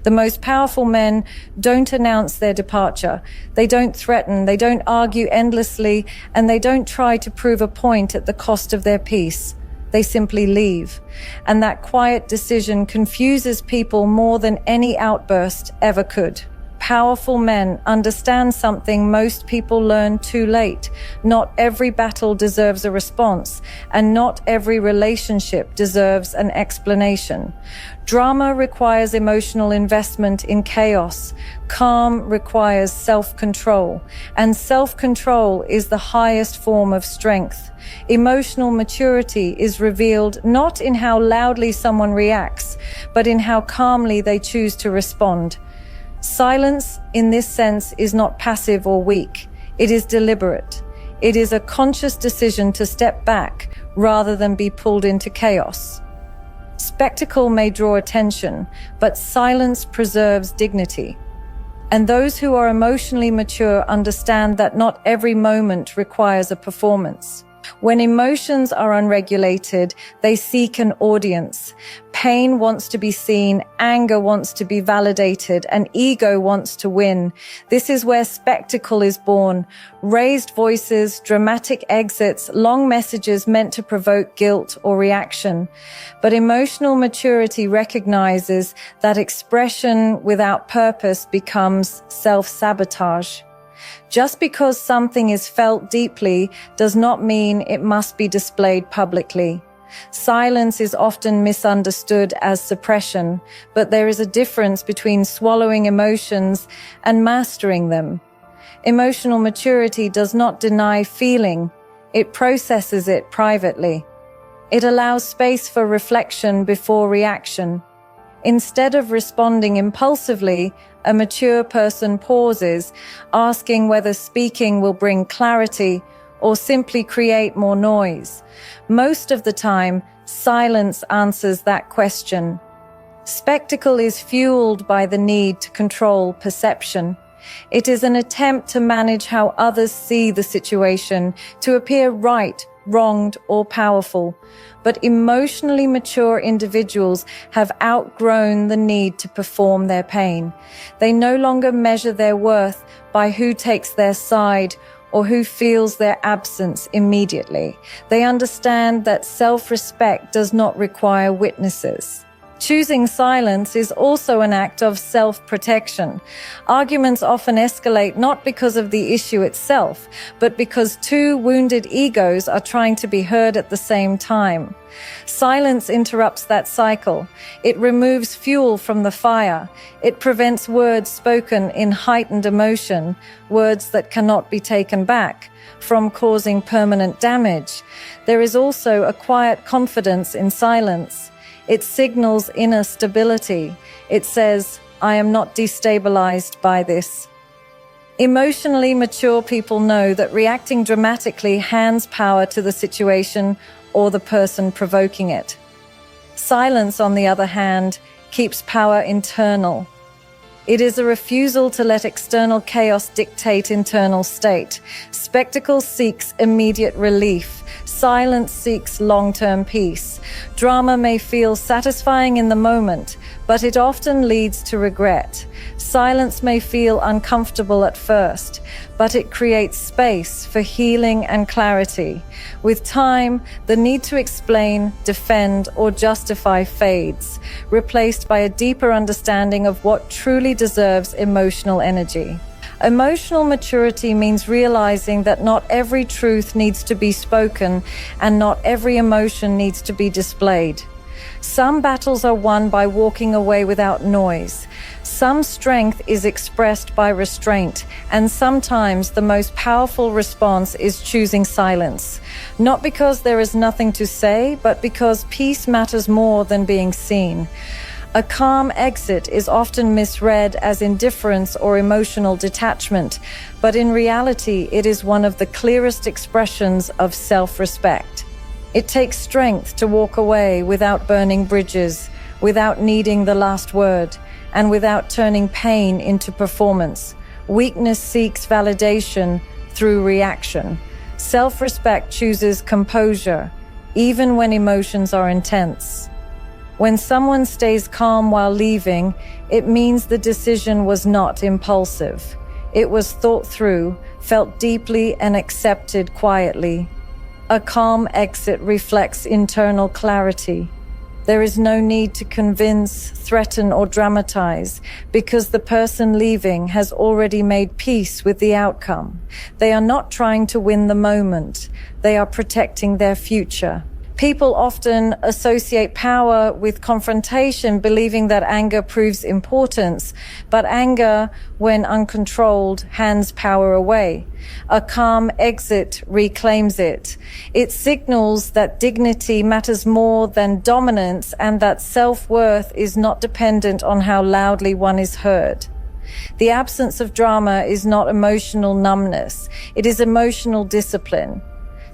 The most powerful men don't announce their departure. They don't threaten, they don't argue endlessly, and they don't try to prove a point at the cost of their peace. They simply leave. And that quiet decision confuses people more than any outburst ever could. Powerful men understand something most people learn too late. Not every battle deserves a response, and not every relationship deserves an explanation. Drama requires emotional investment in chaos. Calm requires self-control, and self-control is the highest form of strength. Emotional maturity is revealed not in how loudly someone reacts, but in how calmly they choose to respond. Silence, in this sense, is not passive or weak. It is deliberate. It is a conscious decision to step back rather than be pulled into chaos. Spectacle may draw attention, but silence preserves dignity. And those who are emotionally mature understand that not every moment requires a performance. When emotions are unregulated, they seek an audience. Pain wants to be seen, anger wants to be validated, and ego wants to win. This is where spectacle is born. Raised voices, dramatic exits, long messages meant to provoke guilt or reaction. But emotional maturity recognizes that expression without purpose becomes self-sabotage. Just because something is felt deeply does not mean it must be displayed publicly. Silence is often misunderstood as suppression, but there is a difference between swallowing emotions and mastering them. Emotional maturity does not deny feeling, it processes it privately. It allows space for reflection before reaction. Instead of responding impulsively, a mature person pauses, asking whether speaking will bring clarity or simply create more noise. Most of the time, silence answers that question. Spectacle is fueled by the need to control perception. It is an attempt to manage how others see the situation, to appear right, wronged, or powerful. But emotionally mature individuals have outgrown the need to perform their pain. They no longer measure their worth by who takes their side or who feels their absence immediately. They understand that self-respect does not require witnesses. Choosing silence is also an act of self-protection. Arguments often escalate not because of the issue itself, but because two wounded egos are trying to be heard at the same time. Silence interrupts that cycle. It removes fuel from the fire. It prevents words spoken in heightened emotion, words that cannot be taken back, from causing permanent damage. There is also a quiet confidence in silence. It signals inner stability. It says, I am not destabilized by this. Emotionally mature people know that reacting dramatically hands power to the situation or the person provoking it. Silence, on the other hand, keeps power internal. It is a refusal to let external chaos dictate internal state. Spectacle seeks immediate relief. Silence seeks long-term peace. Drama may feel satisfying in the moment, but it often leads to regret. Silence may feel uncomfortable at first, but it creates space for healing and clarity. With time, the need to explain, defend, or justify fades, replaced by a deeper understanding of what truly deserves emotional energy. Emotional maturity means realizing that not every truth needs to be spoken and not every emotion needs to be displayed. Some battles are won by walking away without noise. Some strength is expressed by restraint, and sometimes the most powerful response is choosing silence. Not because there is nothing to say, but because peace matters more than being seen. A calm exit is often misread as indifference or emotional detachment, but in reality, it is one of the clearest expressions of self-respect. It takes strength to walk away without burning bridges, without needing the last word, and without turning pain into performance. Weakness seeks validation through reaction. Self-respect chooses composure, even when emotions are intense. When someone stays calm while leaving, it means the decision was not impulsive. It was thought through, felt deeply, and accepted quietly. A calm exit reflects internal clarity. There is no need to convince, threaten, or dramatize, because the person leaving has already made peace with the outcome. They are not trying to win the moment. They are protecting their future. People often associate power with confrontation, believing that anger proves importance, but anger, when uncontrolled, hands power away. A calm exit reclaims it. It signals that dignity matters more than dominance and that self-worth is not dependent on how loudly one is heard. The absence of drama is not emotional numbness. It is emotional discipline.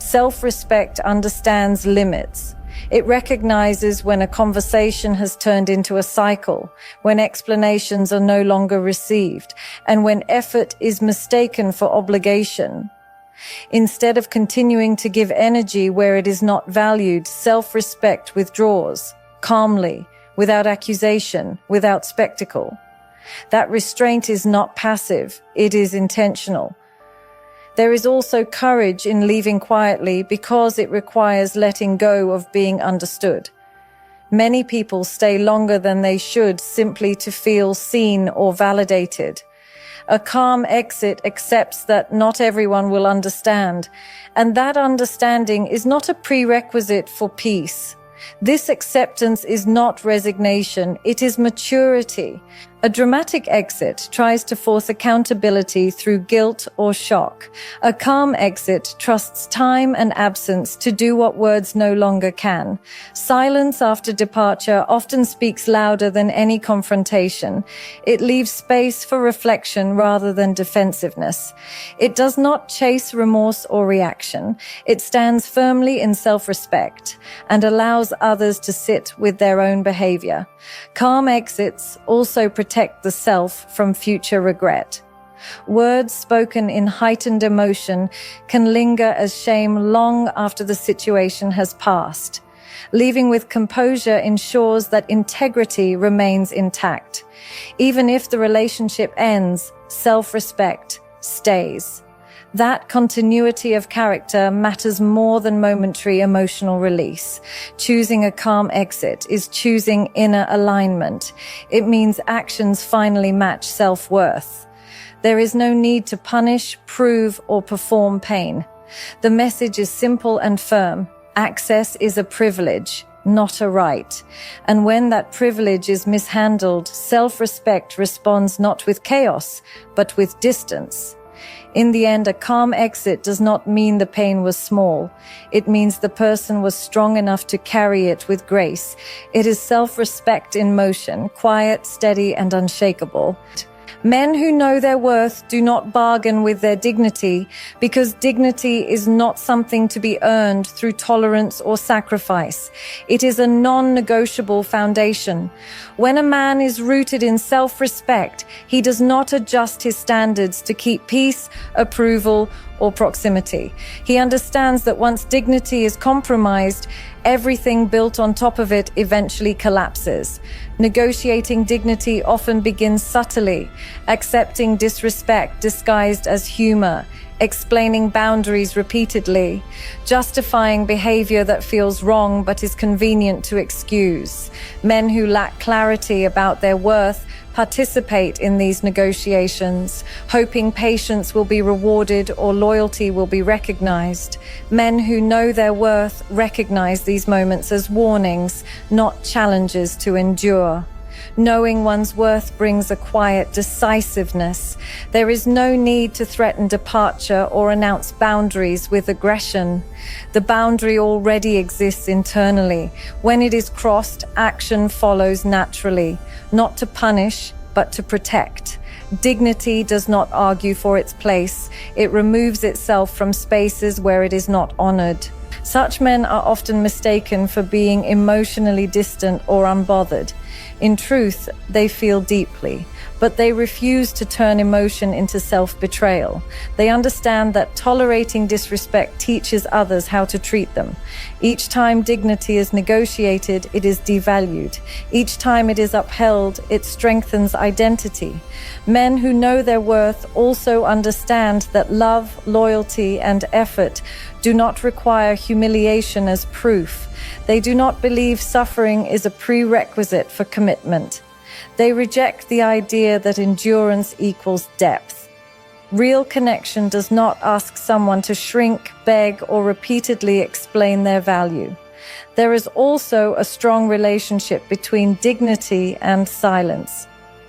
Self-respect understands limits. It recognizes when a conversation has turned into a cycle, when explanations are no longer received, and when effort is mistaken for obligation. Instead of continuing to give energy where it is not valued, self-respect withdraws, calmly, without accusation, without spectacle. That restraint is not passive, it is intentional. There is also courage in leaving quietly because it requires letting go of being understood. Many people stay longer than they should simply to feel seen or validated. A calm exit accepts that not everyone will understand, and that understanding is not a prerequisite for peace. This acceptance is not resignation, it is maturity. A dramatic exit tries to force accountability through guilt or shock. A calm exit trusts time and absence to do what words no longer can. Silence after departure often speaks louder than any confrontation. It leaves space for reflection rather than defensiveness. It does not chase remorse or reaction. It stands firmly in self-respect and allows others to sit with their own behavior. Calm exits also protect the self from future regret. Words spoken in heightened emotion can linger as shame long after the situation has passed. Leaving with composure ensures that integrity remains intact. Even if the relationship ends, self-respect stays. That continuity of character matters more than momentary emotional release. Choosing a calm exit is choosing inner alignment. It means actions finally match self-worth. There is no need to punish, prove, or perform pain. The message is simple and firm. Access is a privilege, not a right. And when that privilege is mishandled, self-respect responds not with chaos, but with distance. In the end, a calm exit does not mean the pain was small. It means the person was strong enough to carry it with grace. It is self-respect in motion, quiet, steady, and unshakable. Men who know their worth do not bargain with their dignity, because dignity is not something to be earned through tolerance or sacrifice. It is a non-negotiable foundation. When a man is rooted in self-respect, he does not adjust his standards to keep peace, approval, or proximity. He understands that once dignity is compromised, everything built on top of it eventually collapses. Negotiating dignity often begins subtly, accepting disrespect disguised as humor, explaining boundaries repeatedly, justifying behavior that feels wrong but is convenient to excuse. Men who lack clarity about their worth participate in these negotiations, hoping patience will be rewarded or loyalty will be recognized. Men who know their worth recognize these moments as warnings, not challenges to endure. Knowing one's worth brings a quiet decisiveness. There is no need to threaten departure or announce boundaries with aggression. The boundary already exists internally. When it is crossed, action follows naturally, not to punish, but to protect. Dignity does not argue for its place. It removes itself from spaces where it is not honored. Such men are often mistaken for being emotionally distant or unbothered. In truth, they feel deeply, but they refuse to turn emotion into self-betrayal. They understand that tolerating disrespect teaches others how to treat them. Each time dignity is negotiated, it is devalued. Each time it is upheld, it strengthens identity. Men who know their worth also understand that love, loyalty, and effort do not require humiliation as proof. They do not believe suffering is a prerequisite for commitment. They reject the idea that endurance equals depth. Real connection does not ask someone to shrink, beg, or repeatedly explain their value. There is also a strong relationship between dignity and silence.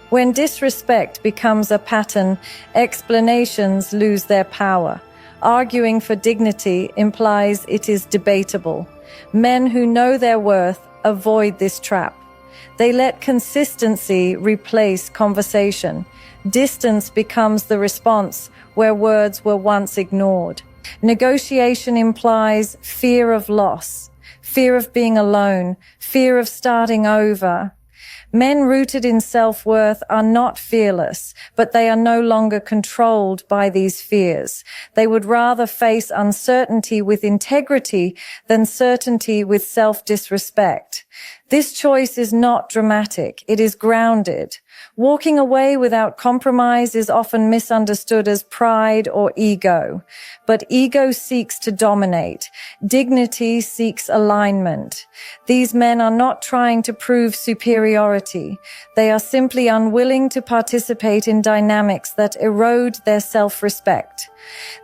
When disrespect becomes a pattern, explanations lose their power. Arguing for dignity implies it is debatable. Men who know their worth avoid this trap. They let consistency replace conversation. Distance becomes the response where words were once ignored. Negotiation implies fear of loss, fear of being alone, fear of starting over. Men rooted in self-worth are not fearless, but they are no longer controlled by these fears. They would rather face uncertainty with integrity than certainty with self-disrespect. This choice is not dramatic. It is grounded. Walking away without compromise is often misunderstood as pride or ego. But ego seeks to dominate. Dignity seeks alignment. These men are not trying to prove superiority. They are simply unwilling to participate in dynamics that erode their self-respect.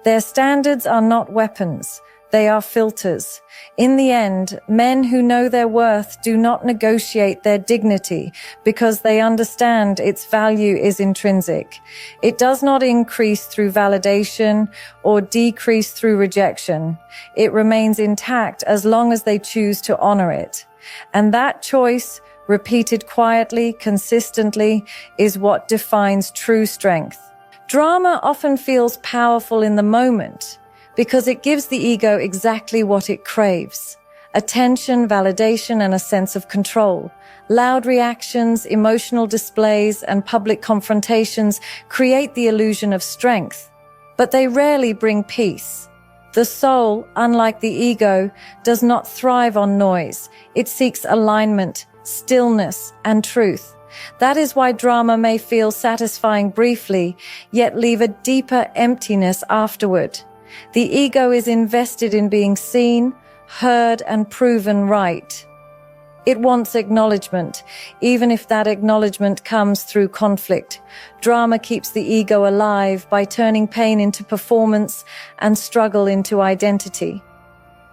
Their standards are not weapons. They are filters. In the end, men who know their worth do not negotiate their dignity because they understand its value is intrinsic. It does not increase through validation or decrease through rejection. It remains intact as long as they choose to honor it. And that choice, repeated quietly, consistently, is what defines true strength. Drama often feels powerful in the moment, because it gives the ego exactly what it craves: attention, validation, and a sense of control. Loud reactions, emotional displays, and public confrontations create the illusion of strength, but they rarely bring peace. The soul, unlike the ego, does not thrive on noise. It seeks alignment, stillness, and truth. That is why drama may feel satisfying briefly, yet leave a deeper emptiness afterward. The ego is invested in being seen, heard, and proven right. It wants acknowledgement, even if that acknowledgement comes through conflict. Drama keeps the ego alive by turning pain into performance and struggle into identity.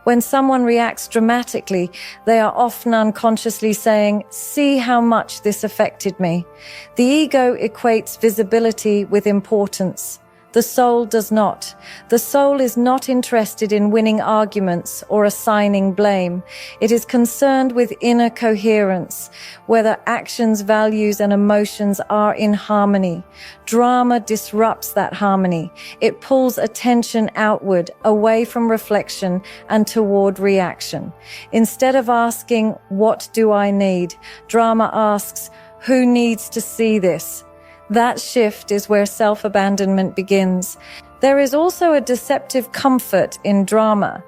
When someone reacts dramatically, they are often unconsciously saying, "See how much this affected me." The ego equates visibility with importance. The soul does not. The soul is not interested in winning arguments or assigning blame. It is concerned with inner coherence, whether actions, values, and emotions are in harmony. Drama disrupts that harmony. It pulls attention outward, away from reflection and toward reaction. Instead of asking, "What do I need?" drama asks, "Who needs to see this?" That shift is where self-abandonment begins. There is also a deceptive comfort in drama.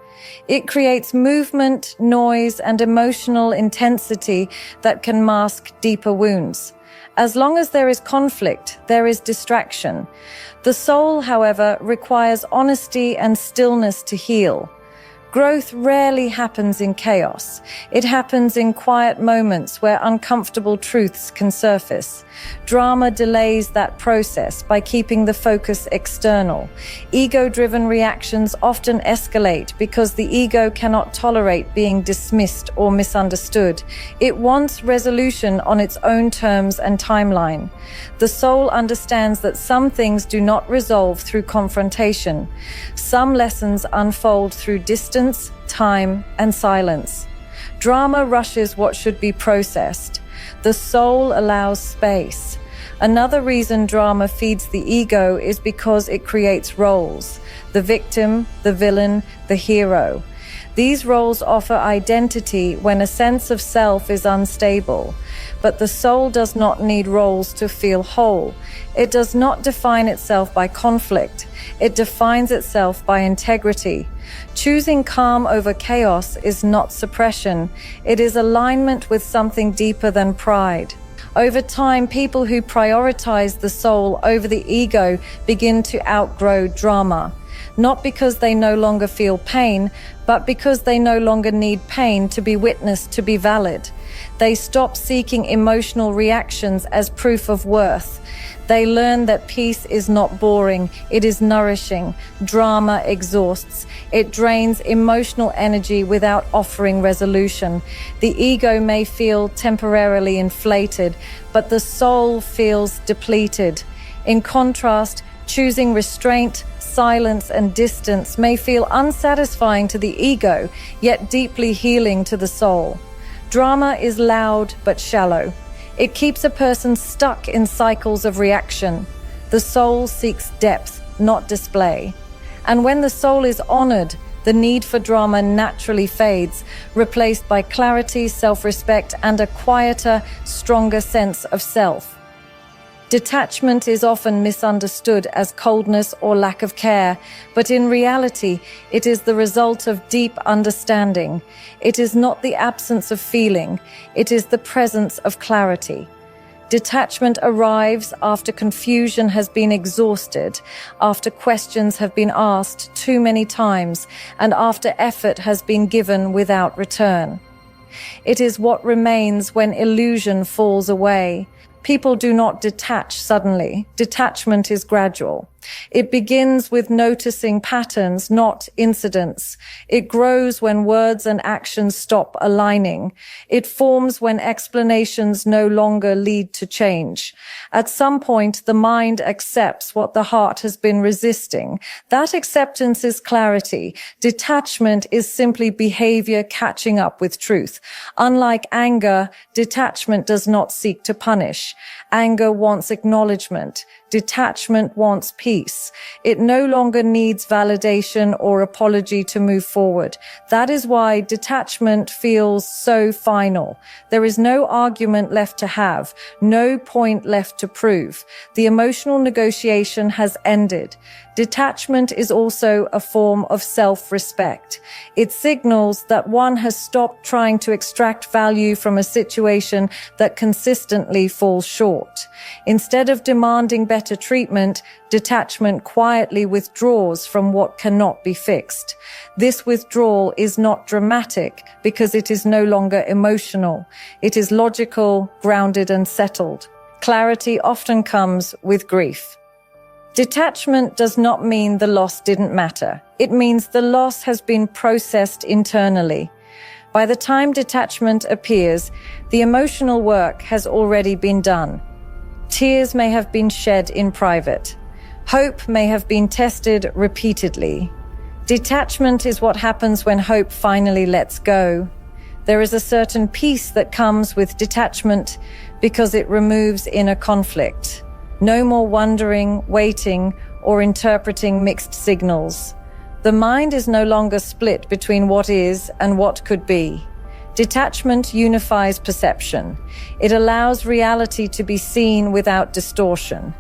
It creates movement, noise, and emotional intensity that can mask deeper wounds. As long as there is conflict, there is distraction. The soul, however, requires honesty and stillness to heal. Growth rarely happens in chaos. It happens in quiet moments where uncomfortable truths can surface. Drama delays that process by keeping the focus external. Ego-driven reactions often escalate because the ego cannot tolerate being dismissed or misunderstood. It wants resolution on its own terms and timeline. The soul understands that some things do not resolve through confrontation. Some lessons unfold through distance, time, and silence. Drama rushes what should be processed. The soul allows space. Another reason drama feeds the ego is because it creates roles: the victim, the villain, the hero. These roles offer identity when a sense of self is unstable. But the soul does not need roles to feel whole. It does not define itself by conflict. It defines itself by integrity. Choosing calm over chaos is not suppression. It is alignment with something deeper than pride. Over time, people who prioritize the soul over the ego begin to outgrow drama. Not because they no longer feel pain, but because they no longer need pain to be witnessed, to be valid. They stop seeking emotional reactions as proof of worth. They learn that peace is not boring, it is nourishing. Drama exhausts. It drains emotional energy without offering resolution. The ego may feel temporarily inflated, but the soul feels depleted. In contrast, choosing restraint, silence, and distance may feel unsatisfying to the ego, yet deeply healing to the soul. Drama is loud but shallow. It keeps a person stuck in cycles of reaction. The soul seeks depth, not display. And when the soul is honored, the need for drama naturally fades, replaced by clarity, self-respect, and a quieter, stronger sense of self. Detachment is often misunderstood as coldness or lack of care, but in reality, it is the result of deep understanding. It is not the absence of feeling, it is the presence of clarity. Detachment arrives after confusion has been exhausted, after questions have been asked too many times, and after effort has been given without return. It is what remains when illusion falls away. People do not detach suddenly. Detachment is gradual. It begins with noticing patterns, not incidents. It grows when words and actions stop aligning. It forms when explanations no longer lead to change. At some point, the mind accepts what the heart has been resisting. That acceptance is clarity. Detachment is simply behavior catching up with truth. Unlike anger, detachment does not seek to punish. Anger wants acknowledgement. Detachment wants peace. It no longer needs validation or apology to move forward. That is why detachment feels so final. There is no argument left to have, no point left to prove. The emotional negotiation has ended. Detachment is also a form of self-respect. It signals that one has stopped trying to extract value from a situation that consistently falls short. Instead of demanding better treatment, detachment quietly withdraws from what cannot be fixed. This withdrawal is not dramatic because it is no longer emotional. It is logical, grounded, and settled. Clarity often comes with grief. Detachment does not mean the loss didn't matter. It means the loss has been processed internally. By the time detachment appears, the emotional work has already been done. Tears may have been shed in private. Hope may have been tested repeatedly. Detachment is what happens when hope finally lets go. There is a certain peace that comes with detachment because it removes inner conflict. No more wondering, waiting, or interpreting mixed signals. The mind is no longer split between what is and what could be. Detachment unifies perception. It allows reality to be seen without distortion.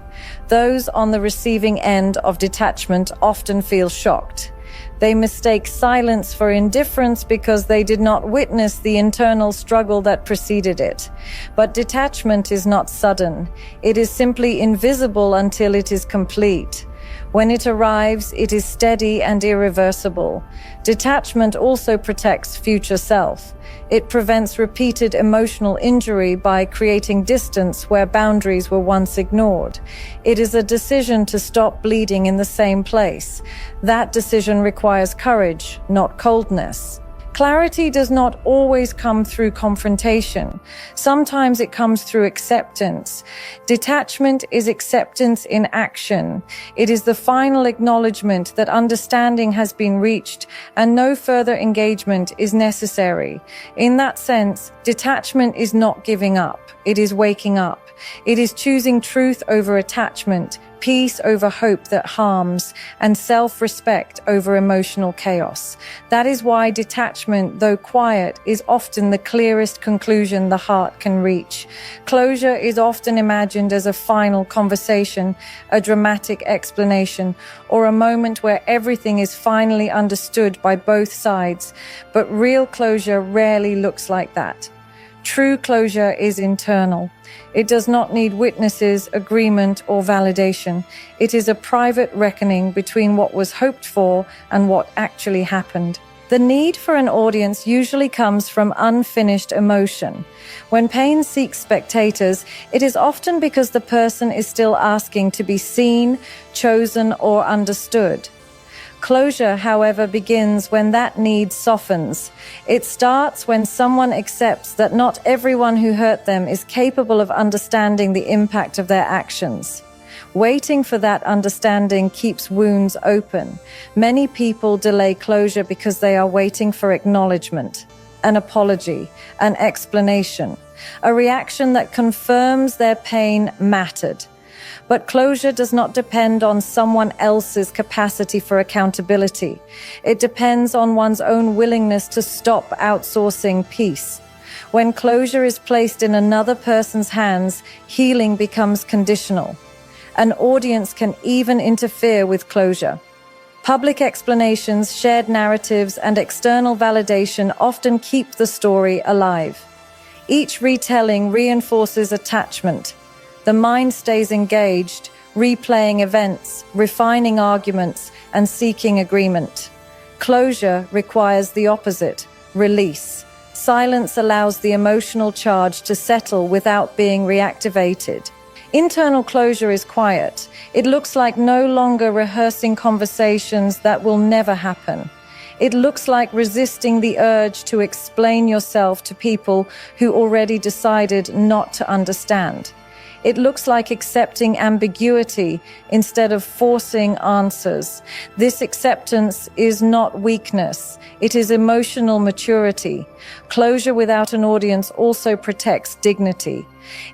Those on the receiving end of detachment often feel shocked. They mistake silence for indifference because they did not witness the internal struggle that preceded it. But detachment is not sudden. It is simply invisible until it is complete. When it arrives, it is steady and irreversible. Detachment also protects future self. It prevents repeated emotional injury by creating distance where boundaries were once ignored. It is a decision to stop bleeding in the same place. That decision requires courage, not coldness. Clarity does not always come through confrontation. Sometimes it comes through acceptance. Detachment is acceptance in action. It is the final acknowledgement that understanding has been reached and no further engagement is necessary. In that sense, detachment is not giving up. It is waking up. It is choosing truth over attachment, peace over hope that harms, and self-respect over emotional chaos. That is why detachment, though quiet, is often the clearest conclusion the heart can reach. Closure is often imagined as a final conversation, a dramatic explanation, or a moment where everything is finally understood by both sides. But real closure rarely looks like that. True closure is internal. It does not need witnesses, agreement, or validation. It is a private reckoning between what was hoped for and what actually happened. The need for an audience usually comes from unfinished emotion. When pain seeks spectators, it is often because the person is still asking to be seen, chosen, or understood. Closure, however, begins when that need softens. It starts when someone accepts that not everyone who hurt them is capable of understanding the impact of their actions. Waiting for that understanding keeps wounds open. Many people delay closure because they are waiting for acknowledgement, an apology, an explanation, a reaction that confirms their pain mattered. But closure does not depend on someone else's capacity for accountability. It depends on one's own willingness to stop outsourcing peace. When closure is placed in another person's hands, healing becomes conditional. An audience can even interfere with closure. Public explanations, shared narratives, and external validation often keep the story alive. Each retelling reinforces attachment. The mind stays engaged, replaying events, refining arguments, and seeking agreement. Closure requires the opposite, release. Silence allows the emotional charge to settle without being reactivated. Internal closure is quiet. It looks like no longer rehearsing conversations that will never happen. It looks like resisting the urge to explain yourself to people who already decided not to understand. It looks like accepting ambiguity instead of forcing answers. This acceptance is not weakness. It is emotional maturity. Closure without an audience also protects dignity.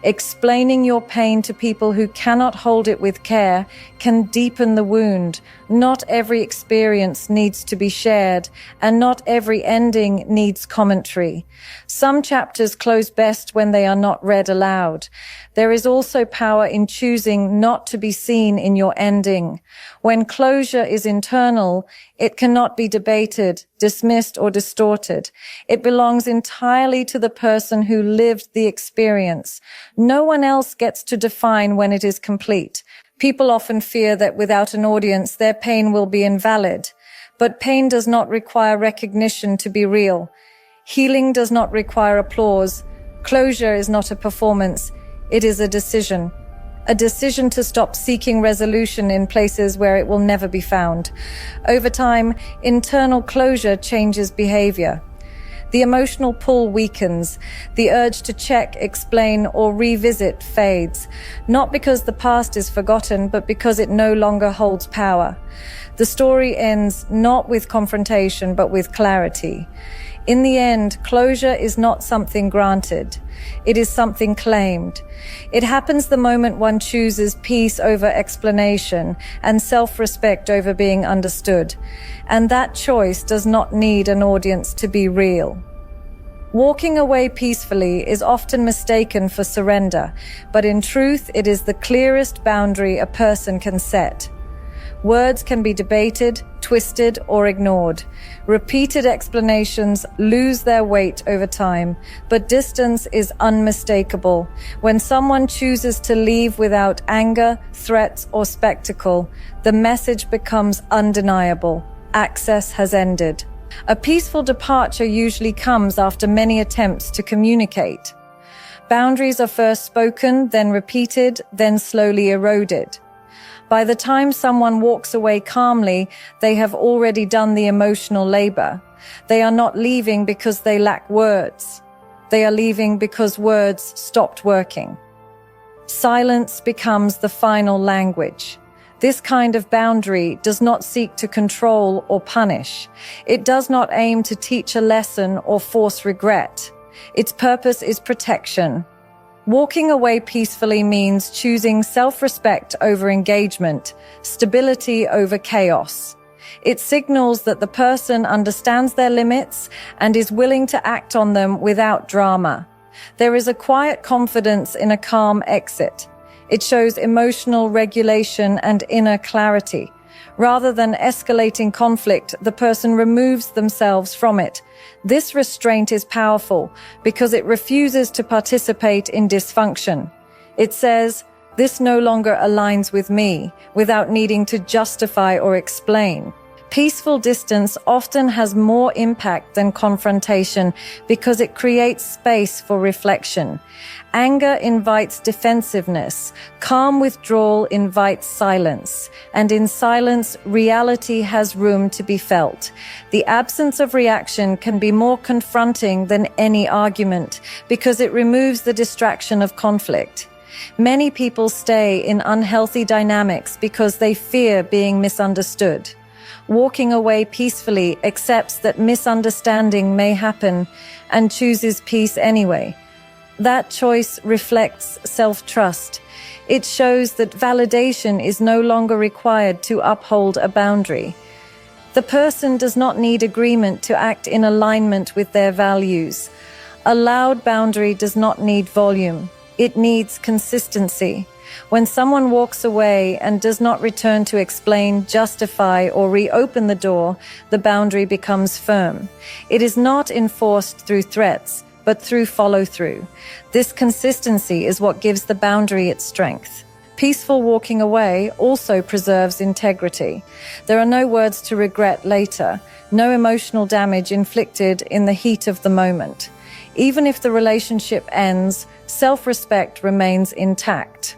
Explaining your pain to people who cannot hold it with care can deepen the wound. Not every experience needs to be shared, and not every ending needs commentary. Some chapters close best when they are not read aloud. There is also power in choosing not to be seen in your ending. When closure is internal, it cannot be debated, dismissed, or distorted. It belongs entirely to the person who lived the experience. No one else gets to define when it is complete. People often fear that without an audience, their pain will be invalid. But pain does not require recognition to be real. Healing does not require applause. Closure is not a performance. It is a decision. A decision to stop seeking resolution in places where it will never be found. Over time, internal closure changes behavior. The emotional pull weakens. The urge to check, explain, or revisit fades. Not because the past is forgotten, but because it no longer holds power. The story ends not with confrontation, but with clarity. In the end, closure is not something granted. It is something claimed. It happens the moment one chooses peace over explanation and self-respect over being understood. And that choice does not need an audience to be real. Walking away peacefully is often mistaken for surrender, but in truth, it is the clearest boundary a person can set. Words can be debated, twisted, or ignored. Repeated explanations lose their weight over time, but distance is unmistakable. When someone chooses to leave without anger, threats, or spectacle, the message becomes undeniable. Access has ended. A peaceful departure usually comes after many attempts to communicate. Boundaries are first spoken, then repeated, then slowly eroded. By the time someone walks away calmly, they have already done the emotional labor. They are not leaving because they lack words. They are leaving because words stopped working. Silence becomes the final language. This kind of boundary does not seek to control or punish. It does not aim to teach a lesson or force regret. Its purpose is protection. Walking away peacefully means choosing self-respect over engagement, stability over chaos. It signals that the person understands their limits and is willing to act on them without drama. There is a quiet confidence in a calm exit. It shows emotional regulation and inner clarity. Rather than escalating conflict, the person removes themselves from it. This restraint is powerful because it refuses to participate in dysfunction. It says, "This no longer aligns with me," without needing to justify or explain. Peaceful distance often has more impact than confrontation because it creates space for reflection. Anger invites defensiveness. Calm withdrawal invites silence. And in silence, reality has room to be felt. The absence of reaction can be more confronting than any argument because it removes the distraction of conflict. Many people stay in unhealthy dynamics because they fear being misunderstood. Walking away peacefully accepts that misunderstanding may happen and chooses peace anyway. That choice reflects self-trust. It shows that validation is no longer required to uphold a boundary. The person does not need agreement to act in alignment with their values. A loud boundary does not need volume. It needs consistency. When someone walks away and does not return to explain, justify, or reopen the door, the boundary becomes firm. It is not enforced through threats, but through follow-through. This consistency is what gives the boundary its strength. Peaceful walking away also preserves integrity. There are no words to regret later, no emotional damage inflicted in the heat of the moment. Even if the relationship ends, self-respect remains intact.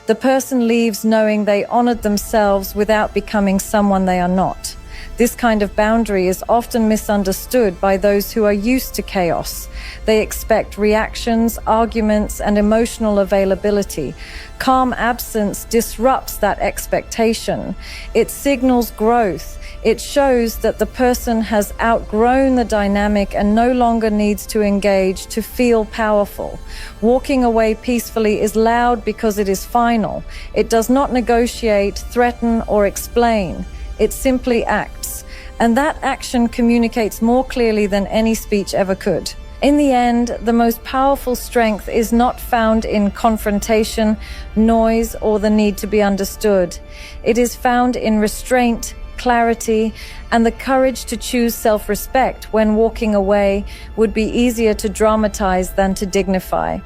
The person leaves knowing they honored themselves without becoming someone they are not. This kind of boundary is often misunderstood by those who are used to chaos. They expect reactions, arguments, and emotional availability. Calm absence disrupts that expectation. It signals growth. It shows that the person has outgrown the dynamic and no longer needs to engage to feel powerful. Walking away peacefully is loud because it is final. It does not negotiate, threaten, or explain. It simply acts. And that action communicates more clearly than any speech ever could. In the end, the most powerful strength is not found in confrontation, noise, or the need to be understood. It is found in restraint, clarity, and the courage to choose self-respect when walking away would be easier to dramatize than to dignify.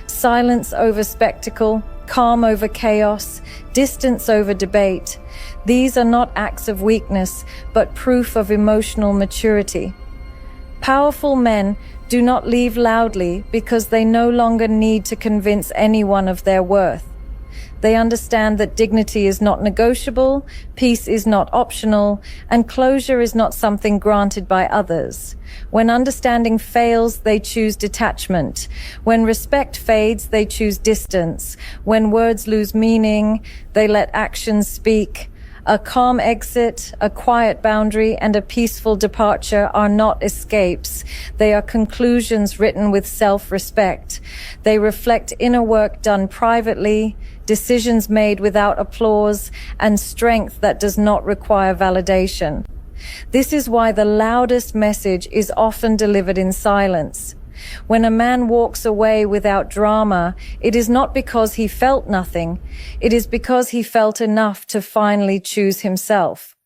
Silence over spectacle, calm over chaos, distance over debate. These are not acts of weakness, but proof of emotional maturity. Powerful men do not leave loudly because they no longer need to convince anyone of their worth. They understand that dignity is not negotiable, peace is not optional, and closure is not something granted by others. When understanding fails, they choose detachment. When respect fades, they choose distance. When words lose meaning, they let actions speak. A calm exit, a quiet boundary, and a peaceful departure are not escapes. They are conclusions written with self-respect. They reflect inner work done privately, decisions made without applause, and strength that does not require validation. This is why the loudest message is often delivered in silence. When a man walks away without drama, it is not because he felt nothing. It is because he felt enough to finally choose himself.